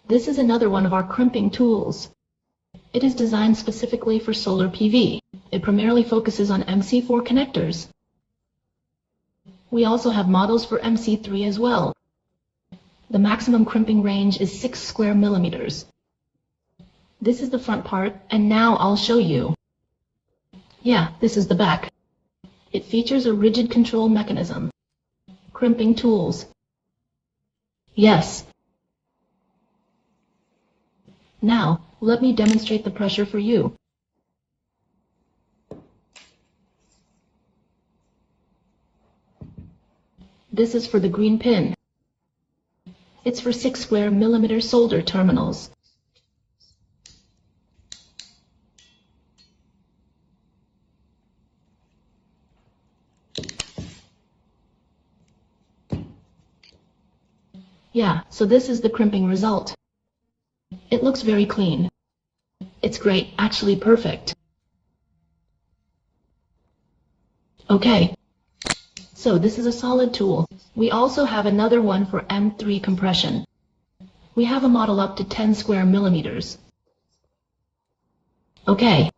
This is another one of our crimping tools. It is designed specifically for solar PV. It primarily focuses on MC4 connectors. We also have models for MC3 as well. The maximum crimping range is 6 square millimeters. This is the front part, and now I'll show you. Yeah, this is the back. It features a rigid control mechanism. Crimping tools. Yes. Now, let me demonstrate the pressure for you. This is for the green pin. It's for 6 square millimeter solder terminals. Yeah, so this is the crimping result. It looks very clean. It's great, actually perfect. Okay. So this is a solid tool. We also have another one for M3 compression. We have a model up to 10 square millimeters. Okay.